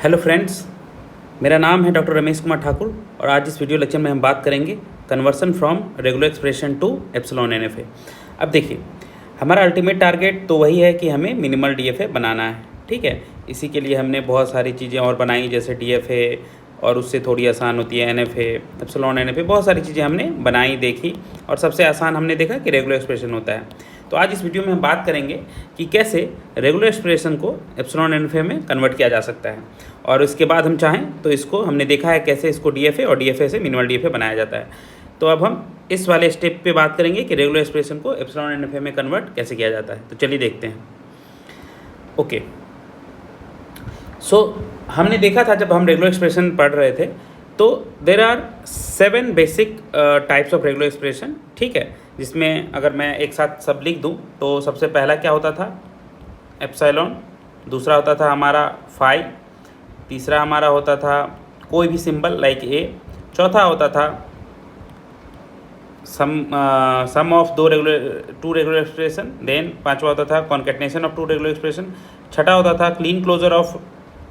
Hello friends, मेरा नाम है डॉक्टर रमेश कुमार ठाकुर और आज इस वीडियो लेक्चर में हम बात करेंगे conversion from regular expression to epsilon NFA. अब देखिए, हमारा अल्टीमेट टारगेट तो वही है कि हमें मिनिमल डीएफए बनाना है। ठीक है, इसी के लिए हमने बहुत सारी चीज़ें और बनाई, जैसे डीएफए और उससे थोड़ी आसान होती है एनएफए, एप्सिलॉन एनएफए, बहुत सारी चीज़ें हमने बनाई देखी और सबसे आसान हमने देखा कि रेगुलर एक्सप्रेशन होता है। तो आज इस वीडियो में हम बात करेंगे कि कैसे रेगुलर एक्सप्रेशन को एप्सिलॉन एनएफए में कन्वर्ट किया जा सकता है, और इसके बाद हम चाहें तो इसको हमने देखा है कैसे इसको डीएफए और डीएफए से मिनिमल डीएफए बनाया जाता है। तो अब हम इस वाले स्टेप पे बात करेंगे कि रेगुलर एक्सप्रेशन को एप्सिलॉन एनएफए में कन्वर्ट कैसे किया जाता है। तो चलिए देखते हैं। ओके, सो हमने देखा था जब हम रेगुलर एक्सप्रेशन पढ़ रहे थे, तो there are 7 basic types of regular expression. ठीक है, जिसमें अगर मैं एक साथ सब लिख दूं तो सबसे पहला क्या होता था, एप्सिलॉन। दूसरा होता था हमारा फाई। तीसरा हमारा होता था कोई भी सिंबल लाइक ए। चौथा होता था sum of two regular expression. Then पांचवा होता था concatenation of two regular expression. छठा होता था Kleene closure of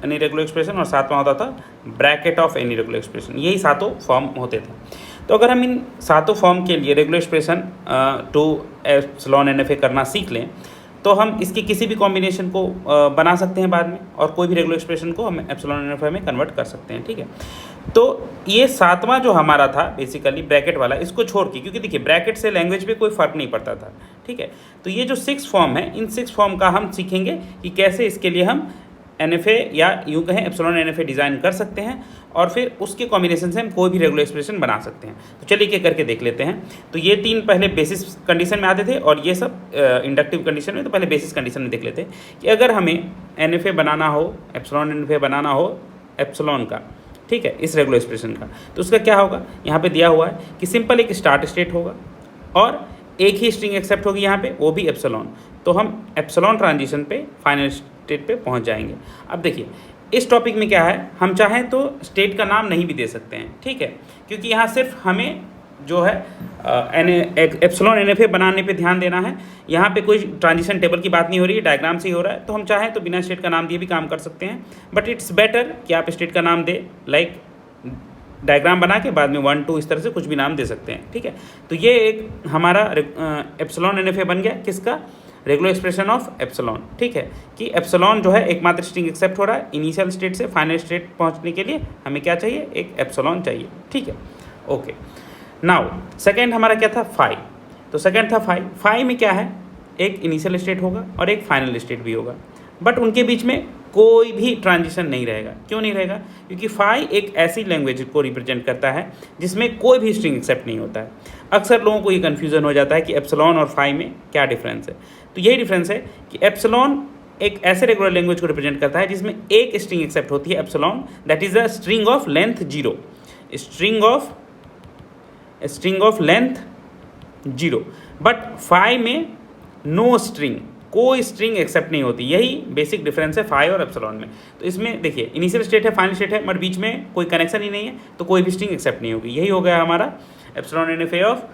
any regular expression, और सातवां होता था bracket of any regular expression. यही सातों फॉर्म होते थे। तो अगर हम इन सातों फॉर्म के लिए regular expression to epsilon NFA करना सीख लें तो हम इसके किसी भी कॉम्बिनेशन को बना सकते हैं बाद में, और कोई भी रेगुलर एक्सप्रेशन को हम एप्सिलॉन एनएफए में कन्वर्ट कर सकते हैं। ठीक है, तो ये सातवां जो हमारा था बेसिकली ब्रैकेट वाला, इसको छोड़ के, क्योंकि देखिए ब्रैकेट से लैंग्वेज पे कोई फ़र्क नहीं पड़ता था। ठीक है, तो ये जो 6 फॉर्म है, इन 6 फॉर्म का हम सीखेंगे कि कैसे इसके लिए हम एनएफए या यूँ कहें एप्सिलॉन एनएफए डिज़ाइन कर सकते हैं, और फिर उसके कॉम्बिनेशन से हम कोई भी रेगुलर एक्सप्रेशन बना सकते हैं। तो चलिए एक करके देख लेते हैं। तो ये 3 पहले बेसिस कंडीशन में आते थे और ये सब इंडक्टिव कंडीशन में। तो पहले बेसिस कंडीशन में देख लेते हैं कि अगर हमें एनएफए बनाना हो, एप्सिलॉन एनएफए बनाना हो एप्सिलॉन का, ठीक है, इस रेगुलर एक्सप्रेशन का, तो उसका क्या होगा, यहाँ पे दिया हुआ है कि सिंपल एक स्टार्ट स्टेट होगा और एक ही स्ट्रिंग एक्सेप्ट होगी यहाँ पे, वो भी एप्सिलॉन। तो हम एप्सिलॉन ट्रांजिशन पे फाइनल स्टेट पे पहुँच जाएंगे। अब देखिए इस टॉपिक में क्या है, हम चाहें तो स्टेट का नाम नहीं भी दे सकते हैं। ठीक है, क्योंकि यहाँ सिर्फ हमें जो है एप्सिलॉन एनएफए बनाने पे ध्यान देना है। यहाँ पे कोई ट्रांजिशन टेबल की बात नहीं हो रही है, डायग्राम से ही हो रहा है। तो हम चाहें तो बिना स्टेट का नाम दिए भी काम कर सकते हैं, बट इट्स बेटर कि आप स्टेट का नाम दे, लाइक डायग्राम बना के बाद में 1 2 इस तरह से कुछ भी नाम दे सकते हैं। ठीक है, तो ये एक हमारा एप्सिलॉन एनएफए बन गया, किसका, रेगुलर एक्सप्रेशन ऑफ एप्सिलॉन। ठीक है, कि एप्सिलॉन जो है एकमात्र स्ट्रिंग एक्सेप्ट हो रहा है, इनिशियल स्टेट से फाइनल स्टेट पहुंचने के लिए हमें क्या चाहिए, एक एप्सिलॉन चाहिए। ठीक है, ओके। नाउ सेकेंड हमारा क्या था, फाई। तो सेकेंड था फाई। फाई में क्या है, एक इनिशियल स्टेट होगा और एक फाइनल स्टेट भी होगा, बट उनके बीच में कोई भी ट्रांजिशन नहीं रहेगा। क्यों नहीं रहेगा, क्योंकि फाई एक ऐसी लैंग्वेज को रिप्रेजेंट करता है जिसमें कोई भी स्ट्रिंग एक्सेप्ट नहीं होता है। अक्सर लोगों को ये कन्फ्यूज़न हो जाता है कि एप्सिलॉन और फाई में क्या डिफरेंस है। तो यही डिफरेंस है कि एप्सिलॉन एक ऐसे रेगुलर लैंग्वेज को रिप्रेजेंट करता है जिसमें एक स्ट्रिंग एक्सेप्ट होती है, epsilon, that is a string of length 0, string of length 0। But phi में नो स्ट्रिंग, कोई स्ट्रिंग एक्सेप्ट नहीं होती। यही बेसिक डिफरेंस है फाई और एप्सिलॉन में। तो इसमें देखिए इनिशियल स्टेट है, फाइनल स्टेट है, बट बीच में कोई कनेक्शन ही नहीं है, तो कोई भी स्ट्रिंग एक्सेप्ट नहीं होगी। यही हो गया हमारा epsilon NFA of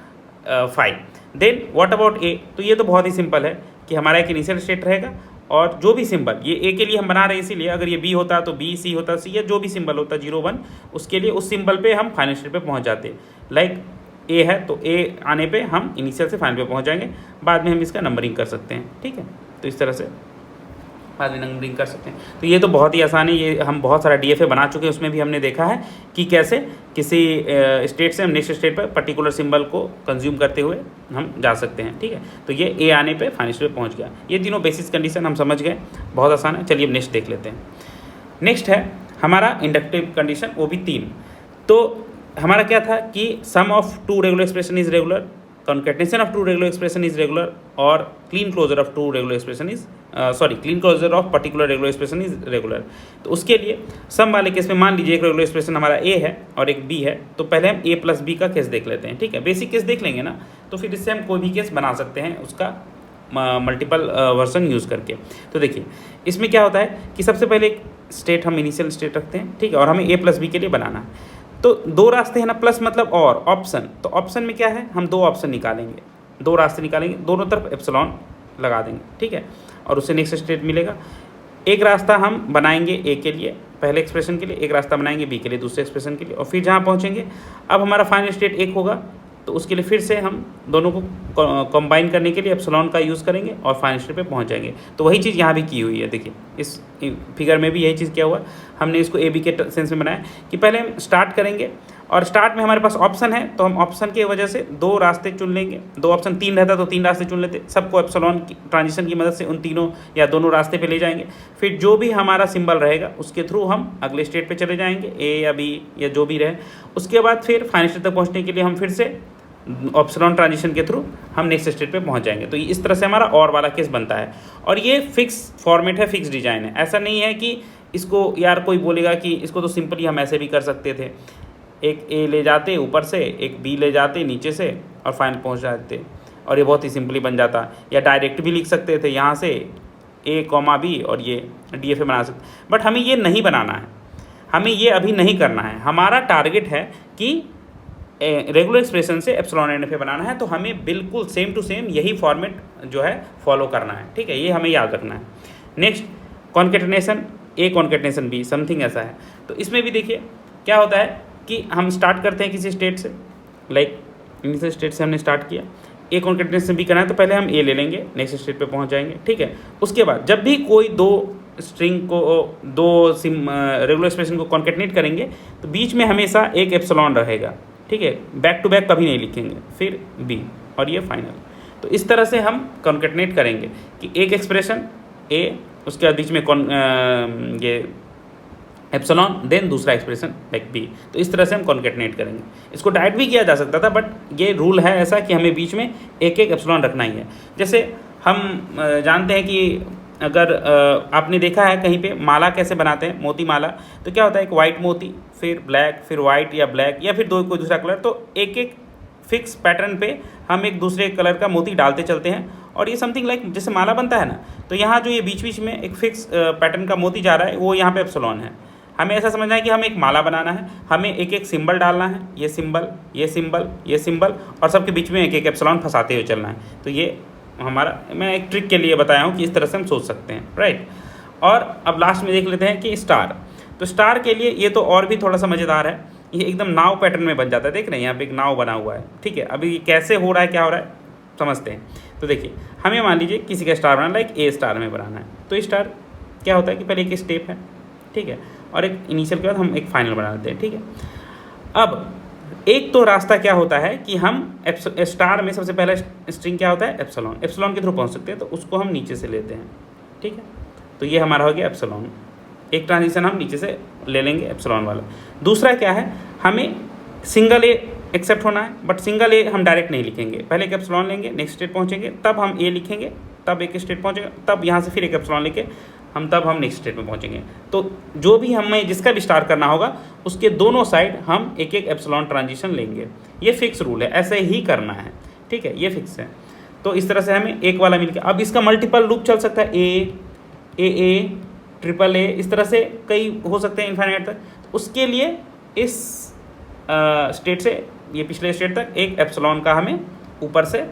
phi. Then what about A, तो ये तो बहुत ही सिंपल है कि हमारा एक इनिशियल स्टेट रहेगा और जो भी सिंबल, ये ए के लिए हम बना रहे हैं इसीलिए, अगर ये बी होता तो बी, सी होता सी, या जो भी सिंबल होता 0 1, उसके लिए उस सिंबल पे हम फाइनल स्टेट पे पहुंच जाते। लाइक ए है तो ए आने पे हम इनिशियल से फाइनल पे पहुंच जाएंगे, बाद में हम इसका नंबरिंग कर सकते हैं। ठीक है, तो इस तरह से बाद में नंबरिंग कर सकते हैं। तो ये तो बहुत ही आसान है, ये हम बहुत सारा डीएफए बना चुके हैं, उसमें भी हमने देखा है कि कैसे किसी स्टेट से हम नेक्स्ट स्टेट पर पर्टिकुलर सिंबल को कंज्यूम करते हुए हम जा सकते हैं। ठीक है, तो ये ए आने पे फाइनल स्टेट पे पहुंच गया। ये तीनों बेसिस कंडीशन हम समझ गए, बहुत आसान है। चलिए अब नेक्स्ट देख लेते हैं। नेक्स्ट है हमारा इंडक्टिव कंडीशन, वो भी 3। तो हमारा क्या था कि sum of two regular expression is regular, concatenation of two regular expression is regular, और clean closure of two regular expression is clean closure of particular regular expression is regular। तो उसके लिए सम वाले केस में मान लीजिए एक रेगुलर एक्सप्रेशन हमारा ए है और एक बी है, तो पहले हम ए प्लस बी का केस देख लेते हैं। ठीक है, बेसिक केस देख लेंगे ना, तो फिर इससे हम कोई भी केस बना सकते हैं उसका मल्टीपल वर्जन यूज़ करके। तो देखिए इसमें क्या होता है कि सबसे पहले एक स्टेट हम इनिशियल स्टेट रखते हैं, ठीक है, और हमें ए प्लस बी के लिए बनाना है। तो 2 रास्ते हैं ना, प्लस मतलब और ऑप्शन। तो ऑप्शन में क्या है, हम 2 ऑप्शन निकालेंगे, 2 रास्ते निकालेंगे, दोनों तरफ एप्सिलॉन लगा देंगे। ठीक है, और उससे नेक्स्ट स्टेट मिलेगा। एक रास्ता हम बनाएंगे ए के लिए, पहले एक्सप्रेशन के लिए, एक रास्ता बनाएंगे बी के लिए दूसरे एक्सप्रेशन के लिए, और फिर जहाँ पहुँचेंगे अब हमारा फाइनल स्टेट एक होगा, तो उसके लिए फिर से हम दोनों को कंबाइन करने के लिए एप्सिलॉन का यूज़ करेंगे और फाइनल स्टेट पे पहुंच जाएंगे। तो वही चीज़ यहाँ भी की हुई है। देखिए इस फिगर में भी यही चीज़ क्या हुआ, हमने इसको ए बी के सेंस में बनाया कि पहले हम स्टार्ट करेंगे और स्टार्ट में हमारे पास ऑप्शन है, तो हम ऑप्शन की वजह से दो रास्ते चुन लेंगे। दो ऑप्शन तीन रहता तो तीन रास्ते चुन लेते, सबको एप्सिलॉन की ट्रांजिशन की मदद से उन तीनों या दोनों रास्ते पे ले जाएंगे। फिर जो भी हमारा सिंबल रहेगा उसके थ्रू हम अगले स्टेट पे चले जाएंगे, ए या बी या जो भी रहे। उसके बाद फिर फाइनल स्टेट तक पहुँचने के लिए हम फिर से एप्सिलॉन ट्रांजिशन के थ्रू हम नेक्स्ट स्टेट पे पहुंच जाएंगे। तो इस तरह से हमारा और वाला केस बनता है। और ये फिक्स फॉर्मेट है, फिक्स डिजाइन है। ऐसा नहीं है कि इसको यार कोई बोलेगा कि इसको तो सिंपली हम ऐसे भी कर सकते थे, एक ए ले जाते ऊपर से, एक बी ले जाते नीचे से और फाइनल पहुंच जाते, और ये बहुत ही सिंपली बन जाता। या डायरेक्ट भी लिख सकते थे यहाँ से ए कॉमा बी और ये DFA बना सकते, बट हमें ये नहीं बनाना है, हमें ये अभी नहीं करना है। हमारा टारगेट है कि रेगुलर एक्सप्रेशन से एप्सिलॉन NFA बनाना है, तो हमें बिल्कुल सेम टू सेम यही फॉर्मेट जो है फॉलो करना है। ठीक है, ये हमें याद रखना है। नेक्स्ट कॉन्केटिनेशन ए कॉन्केटिनेशन बी, समथिंग ऐसा है। तो इसमें भी देखिए क्या होता है कि हम स्टार्ट करते हैं किसी स्टेट से, लाइक इनिशियल स्टेट से हमने स्टार्ट किया, ए कॉन्केटिनेशन बी करना है तो पहले हम ए ले लेंगे, नेक्स्ट स्टेट पे पहुंच जाएंगे। ठीक है, उसके बाद जब भी कोई दो स्ट्रिंग को रेगुलर एक्सप्रेशन को कॉन्केटिनेट करेंगे तो बीच में हमेशा एक एप्सिलॉन रहेगा। ठीक है, बैक टू बैक कभी नहीं लिखेंगे, फिर बी और ये फाइनल। तो इस तरह से हम कॉन्केटिनेट करेंगे कि एक एक्सप्रेशन ए, उसके बाद बीच में ये एप्सिलॉन, देन दूसरा एक्सप्रेशन लाइक बी। तो इस तरह से हम कॉन्केटिनेट करेंगे। इसको डायरेक्ट भी किया जा सकता था, बट ये रूल है ऐसा कि हमें बीच में एक एक एप्सिलॉन रखना ही है। जैसे हम जानते हैं कि अगर आपने देखा है कहीं पे माला कैसे बनाते हैं, मोती माला, तो क्या होता है एक वाइट मोती, फिर ब्लैक, फिर वाइट या ब्लैक या फिर कोई दूसरा कलर, तो एक एक फिक्स पैटर्न पे हम एक दूसरे कलर का मोती डालते चलते हैं। और ये समथिंग लाइक जैसे माला बनता है ना, तो यहाँ जो ये बीच बीच में एक फिक्स पैटर्न का मोती जा रहा है, वो यहाँ पे एप्सिलॉन है। हमें ऐसा समझना है कि हमें एक माला बनाना है, हमें एक एक सिंबल डालना है, ये सिंबल, ये सिंबल, ये सिंबल, और सबके बीच में एक एक एप्सिलॉन फंसाते हुए चलना है। तो ये हमारा, मैं एक ट्रिक के लिए बताया हूँ कि इस तरह से हम सोच सकते हैं, राइट। और अब लास्ट में देख लेते हैं कि स्टार। तो स्टार के लिए ये तो और भी थोड़ा सा मज़ेदार है, ये एकदम नाव पैटर्न में बन जाता है। देख रहे हैं यहाँ पे एक नाव बना हुआ है। ठीक है, अभी कैसे हो रहा है, क्या हो रहा है, समझते हैं। तो देखिए, हमें मान लीजिए किसी का star banana, like a star में बनाना है। तो स्टार क्या होता है कि पहले एक स्टेप है, ठीक है, और एक इनिशियल के बाद हम एक फाइनल बना देते हैं। ठीक है, अब एक तो रास्ता क्या होता है कि हम स्टार में सबसे पहला स्ट्रिंग क्या होता है, एप्सिलॉन, एप्सिलॉन के थ्रू पहुंच सकते हैं, तो उसको हम नीचे से लेते हैं। ठीक है, तो ये हमारा हो गया एप्सिलॉन, एक ट्रांजिशन हम नीचे से ले लेंगे एप्सिलॉन वाला। दूसरा क्या है, हमें सिंगल ए एक्सेप्ट होना है, बट सिंगल ए हम डायरेक्ट नहीं लिखेंगे, पहले एक एप्सिलॉन लेंगे, नेक्स्ट स्टेट पहुँचेंगे, तब हम ए लिखेंगे, तब एक स्टेट पहुँचेगा, तब यहाँ से फिर एक एप्सिलॉन लेके तब हम नेक्स्ट स्टेट में पहुंचेंगे। तो जो भी हमें जिसका भी स्टार करना होगा उसके दोनों साइड हम एक एक एप्सिलॉन ट्रांजिशन लेंगे। ये फिक्स रूल है, ऐसे ही करना है। ठीक है, ये फिक्स है। तो इस तरह से हमें एक वाला मिल गया। अब इसका मल्टीपल लूप चल सकता है, ए ट्रिपल ए, इस तरह से कई हो सकते हैं इन्फाइनाइट तक। तो उसके लिए इस स्टेट से ये पिछले स्टेट तक एक एप्सिलॉन का हमें ऊपर से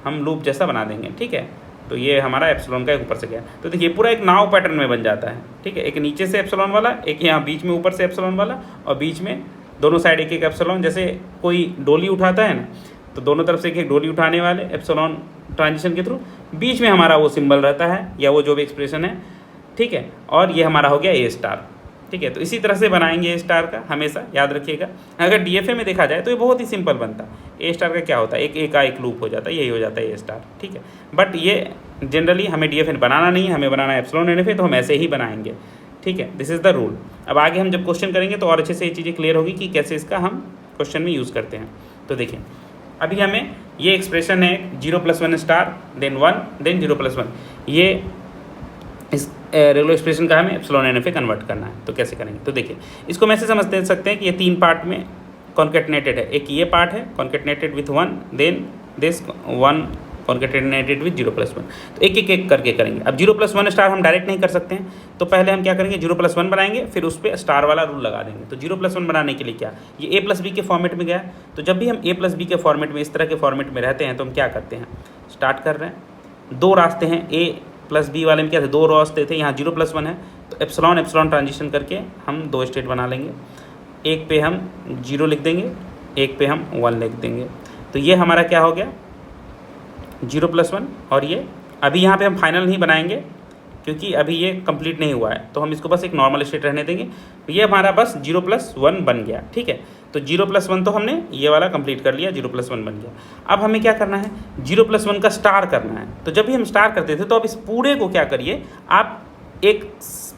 हम लूप जैसा बना देंगे। ठीक है, तो ये हमारा एप्सिलॉन का एक ऊपर से गया। तो देखिए पूरा एक नाव पैटर्न में बन जाता है। ठीक है, एक नीचे से एप्सिलॉन वाला, एक यहाँ बीच में ऊपर से एप्सिलॉन वाला, और बीच में दोनों साइड एक एक एप्सिलॉन। जैसे कोई डोली उठाता है ना, तो दोनों तरफ से एक एक डोली उठाने वाले एप्सिलॉन ट्रांजिशन के थ्रू, बीच में हमारा वो सिंबल रहता है या वो जो भी एक्सप्रेशन है। ठीक है, और ये हमारा हो गया ए स्टार। ठीक है, तो इसी तरह से बनाएंगे ए स्टार का, हमेशा याद रखिएगा। अगर DFA में देखा जाए तो ये बहुत ही सिंपल बनता है। ए स्टार का क्या होता है, एक ए का एक लूप हो जाता है, यही हो जाता है ए स्टार। ठीक है, बट ये जनरली हमें DFA बनाना नहीं है, हमें बनाना है एप्सिलॉन NFA, तो हम ऐसे ही बनाएंगे। ठीक है, दिस इज़ द रूल। अब आगे हम जब क्वेश्चन करेंगे तो और अच्छे से ये चीज़ें क्लियर होगी कि कैसे इसका हम क्वेश्चन में यूज़ करते हैं। तो देखिए, अभी हमें ये एक्सप्रेशन है 0+1 स्टार, देन 1, देन 0+1, ये इस रेगुलर एक्सप्रेशन का हमें एप्सिलॉन NFA कन्वर्ट करना है। तो कैसे करेंगे, तो देखिए इसको मैं ऐसे समझ सकते हैं कि ये तीन पार्ट में कॉन्केटिनेटेड है। एक ये पार्ट है कॉन्केटिनेटेड विथ 1, देन दिस 1 कॉन्केटिनेटेड विथ 0+1। तो एक एक एक करके करेंगे। अब 0+1 स्टार हम डायरेक्ट नहीं कर सकते हैं, तो पहले हम क्या करेंगे, 0+1 बनाएंगे, फिर उस पर स्टार वाला रूल लगा देंगे। तो 0+1 बनाने के लिए क्या, ये A+B के फॉर्मेट में गया। तो जब भी हम A+B के फॉर्मेट में, इस तरह के फॉर्मेट में रहते हैं, तो हम क्या करते हैं, स्टार्ट कर रहे हैं, दो रास्ते हैं, A+B वाले में क्या थे, दो रास्ते थे, यहाँ 0+1 है, तो एप्सिलॉन एप्सिलॉन ट्रांजिशन करके हम दो स्टेट बना लेंगे, एक पे हम 0 लिख देंगे, एक पे हम 1 लिख देंगे। तो ये हमारा क्या हो गया 0+1। और ये अभी यहाँ पे हम फाइनल नहीं बनाएंगे क्योंकि अभी ये कंप्लीट नहीं हुआ है, तो हम इसको बस एक नॉर्मल स्टेट रहने देंगे। तो ये हमारा बस 0+1 बन गया, ठीक है। तो 0+1 तो हमने ये वाला कंप्लीट कर लिया, 0+1 बन गया। अब हमें क्या करना है 0+1 का स्टार करना है। तो जब भी हम स्टार करते थे तो अब इस पूरे को क्या करिए आप एक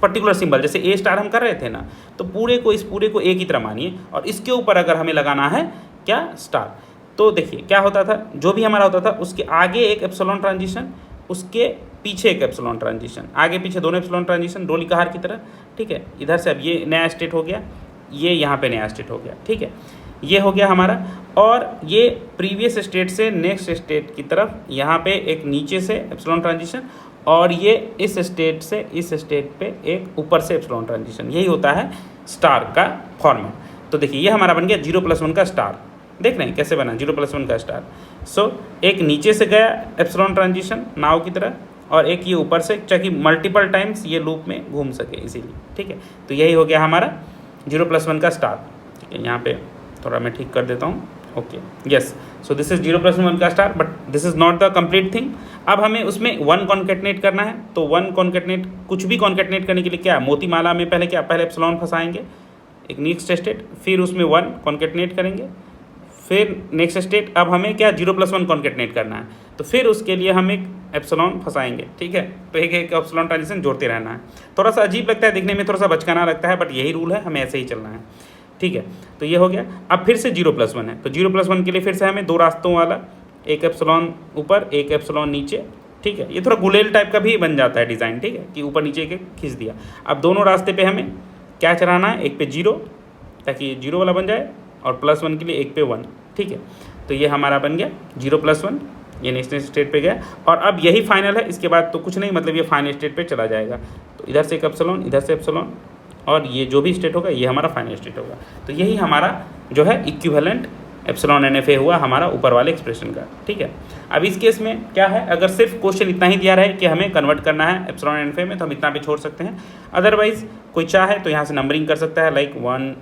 पर्टिकुलर सिंबल, जैसे ए स्टार हम कर रहे थे ना, तो पूरे को इस पूरे को एक ही तरह मानिए और इसके ऊपर अगर हमें लगाना है क्या स्टार। तो देखिए क्या होता था, जो भी हमारा होता था उसके आगे एक एप्सिलॉन ट्रांजिशन, उसके पीछे एक एप्सिलॉन ट्रांजिशन, आगे पीछे दोनों एप्सिलॉन ट्रांजिशन रोली कहार की तरह, ठीक है। इधर से अब ये नया स्टेट हो गया, ये यहाँ पे नया स्टेट हो गया, ठीक है। ये हो गया हमारा। और ये प्रीवियस स्टेट से नेक्स्ट स्टेट की तरफ यहाँ पे एक नीचे से एप्सिलॉन ट्रांजिशन, और ये इस स्टेट से इस स्टेट पे एक ऊपर से एप्सिलॉन ट्रांजिशन। यही होता है स्टार का फॉर्मेट। तो देखिए ये हमारा बन गया 0+1 का स्टार। देख रहे हैं कैसे बना 0+1 का स्टार। सो एक नीचे से गया एप्सिलॉन ट्रांजिशन नाव की तरह, और एक ये ऊपर से, ताकि मल्टीपल टाइम्स ये लूप में घूम सके इसीलिए, ठीक है। तो यही हो गया हमारा 0+1 का स्टार। यहाँ पे थोड़ा मैं ठीक कर देता हूँ, okay yes. So this is 0+1 का star, but this is not the complete thing. अब हमें उसमें 1 कॉन्केटनेट करना है। तो 1 कॉन्केटनेट, कुछ भी कॉन्केटनेट करने के लिए क्या मोतीमाला में पहले क्या, पहले एप्सिलॉन फंसाएंगे एक नेक्स्ट स्टेट, फिर उसमें 1 कॉन्केटनेट करेंगे, फिर नेक्स्ट स्टेट। अब हमें क्या 0+1 कॉन्केटनेट करना है, तो फिर उसके लिए हम एक एप्सिलॉन फंसाएंगे, ठीक है। तो एक एक एप्सिलॉन ट्रांजिशन जोड़ते रहना है। थोड़ा सा अजीब लगता है दिखने में, थोड़ा सा बचकाना लगता है, बट यही रूल है, हमें ऐसे ही चलना है, ठीक है। तो ये हो गया। अब फिर से 0+1 है, तो 0+1 के लिए फिर से हमें दो रास्तों वाला, एक एप्सिलॉन ऊपर एक एप्सिलॉन नीचे, ठीक है। ये थोड़ा गुलेल टाइप का भी बन जाता है डिज़ाइन, ठीक है, कि ऊपर नीचे एक खींच दिया। अब दोनों रास्ते पे हमें क्या चढ़ाना है, एक पे 0 ताकि ये 0 वाला बन जाए, और +1 के लिए एक पे 1, ठीक है। तो ये हमारा बन गया 0+1, ये नेक्स्ट स्टेट पे गया। और अब यही फाइनल है, इसके बाद तो कुछ नहीं, मतलब ये फाइनल स्टेट पे चला जाएगा। तो इधर से एक एप्सिलॉन, इधर से एप्सिलॉन, और ये जो भी स्टेट होगा ये हमारा फाइनल स्टेट होगा। तो यही हमारा जो है इक्विवेलेंट एप्सिलॉन NFA हुआ हमारा ऊपर वाले एक्सप्रेशन का, ठीक है। अब इस केस में क्या है, अगर सिर्फ क्वेश्चन इतना ही दिया रहे कि हमें कन्वर्ट करना है एप्सिलॉन NFA में, तो हम इतना पे छोड़ सकते हैं। अदरवाइज कोई चाहे तो यहाँ से नंबरिंग कर सकता है, लाइक 1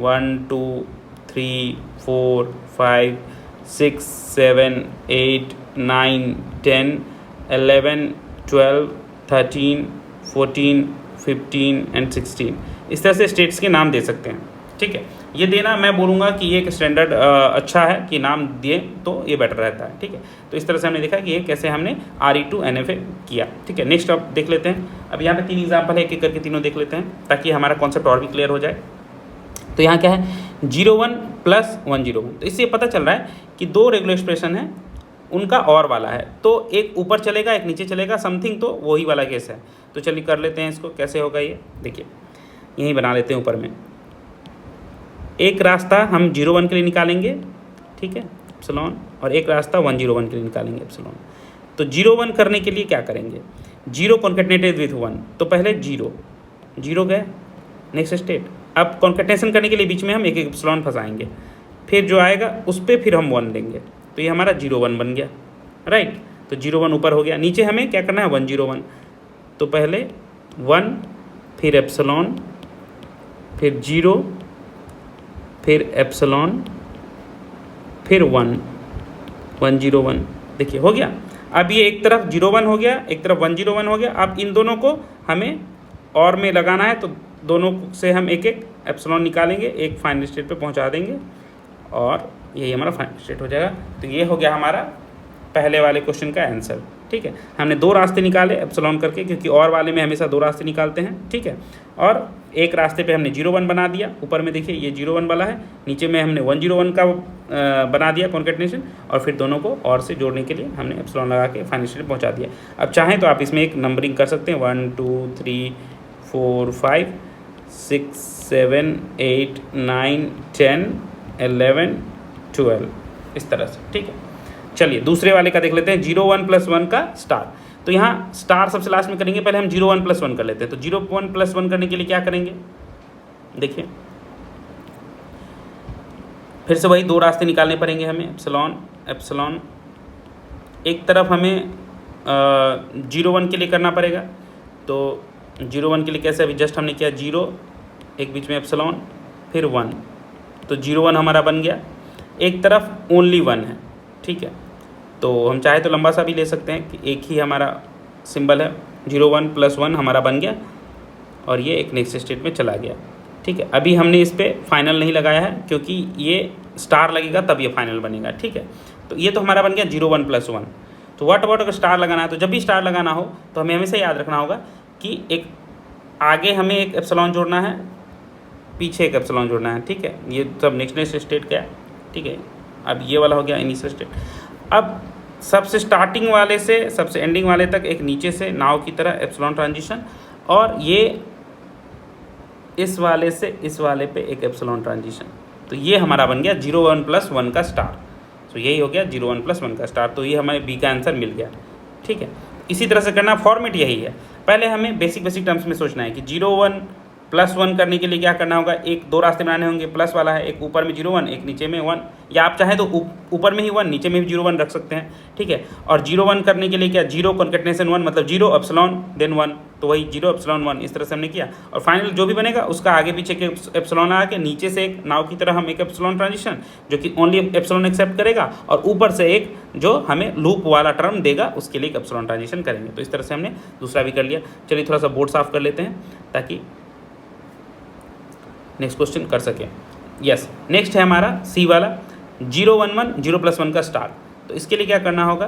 1 2 3 4 5 6 7 8 9 10 11 12 13 14 15 एंड 16। इस तरह से स्टेट्स के नाम दे सकते हैं, ठीक है। ये देना मैं बोलूँगा कि ये एक स्टैंडर्ड अच्छा है कि नाम दिए तो ये बेटर रहता है, ठीक है। तो इस तरह से हमने देखा कि ये कैसे हमने RE2 NFA किया, ठीक है। नेक्स्ट अब देख लेते हैं। अब यहाँ पे 3 एग्जाम्पल है, एक एक करके तीनों देख लेते हैं ताकि हमारा कॉन्सेप्ट और भी क्लियर हो जाए। तो यहाँ क्या है 0 1 + 1 0 1। तो इससे पता चल रहा है कि दो रेगुलर एक्सप्रेशन है, उनका और वाला है, तो एक ऊपर चलेगा एक नीचे चलेगा समथिंग, तो वही वाला केस है। तो चलिए कर लेते हैं इसको, कैसे होगा ये देखिए, यहीं बना लेते हैं ऊपर में। एक रास्ता हम 0 1 के लिए निकालेंगे, ठीक है एप्सिलॉन, और एक रास्ता 1 0 1 के लिए निकालेंगे एप्सिलॉन। तो 0 1 करने के लिए क्या करेंगे, 0 कॉन्केटनेटेड विथ 1, तो पहले 0 गए नेक्स्ट स्टेट। अब कॉन्केटनेशन करने के लिए बीच में हम एक एप्सिलॉन फंसाएंगे, फिर जो आएगा उस पर फिर हम 1 लेंगे, तो ये हमारा 0 1 बन गया, राइट। तो 0 1 ऊपर हो गया, नीचे हमें क्या करना है 1 0 1। तो पहले 1 फिर एप्सिलॉन फिर 0 फिर एप्सिलॉन फिर 1 1 0 1। देखिए हो गया। अब ये एक तरफ 0 1 हो गया, एक तरफ 1 0 1 हो गया। अब इन दोनों को हमें और में लगाना है, तो दोनों से हम एक एक एप्सिलॉन निकालेंगे, एक फाइनल स्टेट पे पहुंचा देंगे, और यही हमारा फाइनल स्टेट हो जाएगा। तो ये हो गया हमारा पहले वाले क्वेश्चन का आंसर, ठीक है। हमने दो रास्ते निकाले एप्सिलॉन करके, क्योंकि और वाले में हमेशा दो रास्ते निकालते हैं, ठीक है। और एक रास्ते पे हमने 0 1 बना दिया, ऊपर में देखिए ये 0 1 वाला है, नीचे में हमने 1 0 1 का बना दिया कॉन्केटनेशन, और फिर दोनों को और से जोड़ने के लिए हमने एप्सिलॉन लगा के फाइनल स्टेट पहुँचा दिया। अब चाहें तो आप इसमें एक नंबरिंग कर सकते हैं, 1 2 3 4 5 6 7 8 9 10 11 12, इस तरह से, ठीक है। चलिए दूसरे वाले का देख लेते हैं, 0 1 + 1 का स्टार। तो यहाँ स्टार सबसे लास्ट में करेंगे, पहले हम 0 1 + 1 कर लेते हैं। तो 0 1 + 1 करने के लिए क्या करेंगे, देखिए फिर से वही दो रास्ते निकालने पड़ेंगे हमें, एप्सिलॉन एप्सिलॉन। एक तरफ हमें 0 1 के लिए करना पड़ेगा, तो 0 1 के लिए कैसे, अभी जस्ट हमने किया 0 एक बीच में एप्सिलॉन फिर 1, तो 0 1 हमारा बन गया, एक तरफ ओनली 1 है, ठीक है। तो हम चाहे तो लंबा सा भी ले सकते हैं कि एक ही हमारा सिंबल है, 0 1 + 1 हमारा बन गया और ये एक नेक्स्ट स्टेट में चला गया, ठीक है। अभी हमने इस पर फाइनल नहीं लगाया है क्योंकि ये स्टार लगेगा तब ये फाइनल बनेगा, ठीक है। तो ये तो हमारा बन गया 0 1 + 1। तो व्हाट अबाउट अगर स्टार लगाना है, तो जब भी स्टार लगाना हो तो हमें हमेशा याद रखना होगा कि एक आगे हमें एक एप्सिलॉन जोड़ना है, पीछे एक एप्सिलॉन जोड़ना है, ठीक है। ये सब नेक्स्ट स्टेट क्या है, ठीक है। अब ये वाला हो गया इनिशियल स्टेट। अब सबसे स्टार्टिंग वाले से सबसे एंडिंग वाले तक एक नीचे से नाव की तरह एप्सिलॉन ट्रांजिशन, और ये इस वाले से इस वाले पे एक एप्सिलॉन ट्रांजिशन। तो ये हमारा बन गया 0 1 + 1 का स्टार। तो यही हो गया 0 1 + 1 का स्टार। तो ये हमें बी का आंसर मिल गया, ठीक है। इसी तरह से करना, फॉर्मेट यही है। पहले हमें बेसिक टर्म्स में सोचना है कि 0 1 + 1 करने के लिए क्या करना होगा, एक दो रास्ते बनाने होंगे, प्लस वाला है, एक ऊपर में 0 1 एक नीचे में 1, या आप चाहें तो ऊपर में ही 1 नीचे में भी 0 1 रख सकते हैं, ठीक है। और 0 1 करने के लिए क्या, 0 कॉन्केटनेशन 1 मतलब 0 एप्सिलॉन देन 1, तो वही 0 एप्सिलॉन 1 इस तरह से हमने किया। और फाइनल जो भी बनेगा उसका आगे पीछे के एप्सिलॉन आके नीचे से एक नाव की तरह हम एक एप्सिलॉन ट्रांजिशन जो कि ओनली एप्सिलॉन एक्सेप्ट करेगा, और ऊपर से एक जो हमें लूप वाला टर्म देगा उसके लिए एक एप्सिलॉन ट्रांजिशन करेंगे। तो इस तरह से हमने दूसरा भी कर लिया। चलिए थोड़ा सा बोर्ड साफ कर लेते हैं ताकि नेक्स्ट क्वेश्चन कर सकें। यस, नेक्स्ट है हमारा सी वाला 0 1 1 0 + 1 का स्टार। तो इसके लिए क्या करना होगा,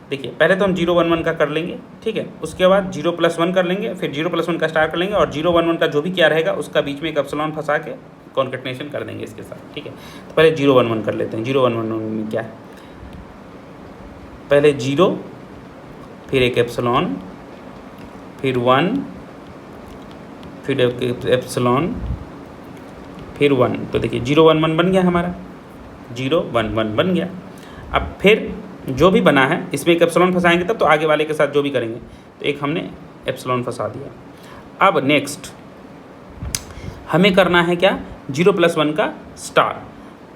देखिए पहले तो हम 0 1 1 का कर लेंगे, ठीक है। उसके बाद 0 + 1 कर लेंगे, फिर 0 + 1 का स्टार कर लेंगे, और 0 1 1 का जो भी क्या रहेगा उसका बीच में एक एप्सिलॉन फंसा के कॉन्केटनेशन कर देंगे इसके साथ, ठीक है। तो पहले 0 1 1 कर लेते हैं। 0 1 1 में क्या है, पहले 0 फिर एक एप्सिलॉन फिर 1 फिर एक एप्सिलॉन फिर 1। तो देखिए 0 1 1 बन गया हमारा, 0 1 1 बन गया। अब फिर जो भी बना है इसमें एक एप्सिलॉन फंसाएंगे तब तो आगे वाले के साथ जो भी करेंगे, तो एक हमने एप्सिलॉन फंसा दिया। अब नेक्स्ट हमें करना है क्या, 0 + 1 का स्टार।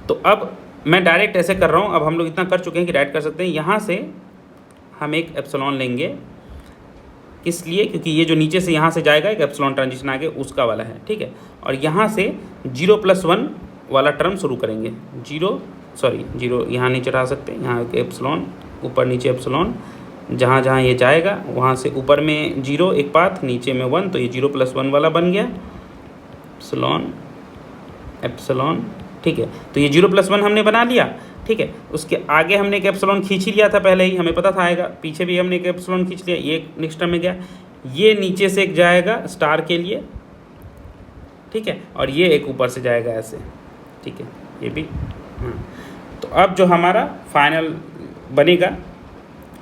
तो अब मैं डायरेक्ट ऐसे कर रहा हूँ, अब हम लोग इतना कर चुके हैं कि डायरेक्ट कर सकते हैं। यहाँ से हम एक एप्सिलॉन लेंगे, इसलिए क्योंकि ये जो नीचे से यहाँ से जाएगा एक एप्सिलॉन ट्रांजिशन आगे उसका वाला है, ठीक है। और यहाँ से 0 + 1 वाला टर्म शुरू करेंगे। 0 यहाँ नहीं चढ़ा सकते, यहाँ एक एप्सिलॉन ऊपर नीचे एप्सिलॉन, जहाँ जहाँ ये जाएगा वहाँ से ऊपर में 0 एक पाथ, नीचे में 1, तो ये 0 + 1 वाला बन गया एप्सिलॉन, ठीक है। तो ये 0 + 1 हमने बना लिया, ठीक है। उसके आगे हमने एक एप्सिलॉन खींच ही लिया था पहले ही, हमें पता था आएगा। पीछे भी हमने एक एप्सिलॉन खींच लिया, ये नेक्स्ट टर्म में गया, ये नीचे से एक जाएगा स्टार के लिए, ठीक है। और ये एक ऊपर से जाएगा ऐसे, ठीक है, ये भी, हाँ। तो अब जो हमारा फाइनल बनेगा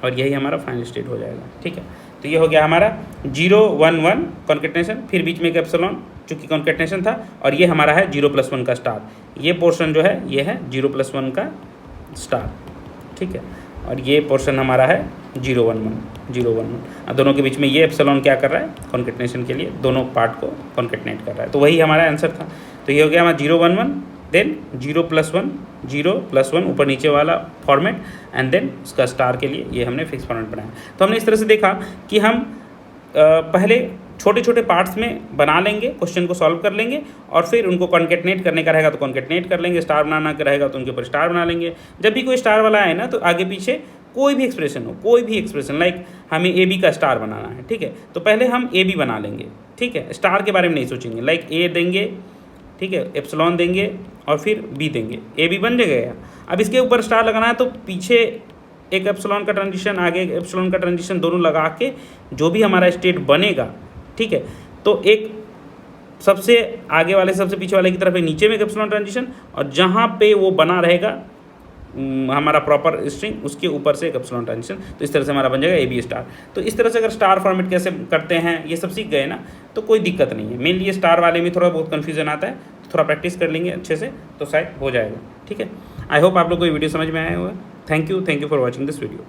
और यही हमारा फाइनल स्टेट हो जाएगा, ठीक है। तो ये हो गया हमारा 0 1 1 कॉन्केटनेशन, फिर बीच में एक एप्सिलॉन चूँकि कॉन्केटनेशन था, और ये हमारा है 0 + 1 का स्टार। ये पोर्शन जो है ये है 0 + 1 का स्टार, ठीक है। और ये पोर्शन हमारा है 0 1 1। दोनों के बीच में ये एप्सिलॉन क्या कर रहा है, कॉन्केटनेशन के लिए दोनों पार्ट को कॉन्केटनेट कर रहा है। तो वही हमारा आंसर था। तो ये हो गया हमारा 0 1 1, देन 0 + 1 0 + 1 ऊपर नीचे वाला फॉर्मेट, एंड देन उसका स्टार के लिए ये हमने फिक्स फॉर्मेट बनाया। तो हमने इस तरह से देखा कि हम पहले छोटे छोटे पार्ट्स में बना लेंगे, क्वेश्चन को सॉल्व कर लेंगे, और फिर उनको कॉन्केटनेट करने का रहेगा तो कॉन्केटनेट कर लेंगे, स्टार बनाना का रहेगा तो उनके ऊपर स्टार बना लेंगे। जब भी कोई स्टार वाला आए ना, तो आगे पीछे कोई भी एक्सप्रेशन हो, कोई भी एक्सप्रेशन, लाइक हमें ए बी का स्टार बनाना है, ठीक है। तो पहले हम ए बी बना लेंगे, ठीक है, स्टार के बारे में नहीं सोचेंगे। लाइक ए देंगे, ठीक है, एप्सिलॉन देंगे, और फिर बी देंगे, ए बी बन जाएगा। अब इसके ऊपर स्टार लगाना है तो पीछे एक एप्सिलॉन का ट्रांजिशन, आगे एक एप्सिलॉन का ट्रांजिशन, दोनों लगा के जो भी हमारा स्टेट बनेगा, ठीक है। तो एक सबसे आगे वाले सबसे पीछे वाले की तरफ नीचे में एक एप्सिलॉन ट्रांजिशन, और जहाँ पे वो बना रहेगा हमारा प्रॉपर स्ट्रिंग, उसके ऊपर से एक एप्सिलॉन ट्रांजिशन। तो इस तरह से हमारा बन जाएगा ए बी स्टार। तो इस तरह से अगर स्टार फॉर्मेट कैसे करते हैं ये सब सीख गए ना, तो कोई दिक्कत नहीं है। मेनली ये स्टार वाले में थोड़ा बहुत कन्फ्यूजन आता है, तो थोड़ा प्रैक्टिस कर लेंगे अच्छे से तो शायद हो जाएगा, ठीक है। आई होप आप लोग को ये वीडियो समझ में आया होगा। Thank you for watching this video.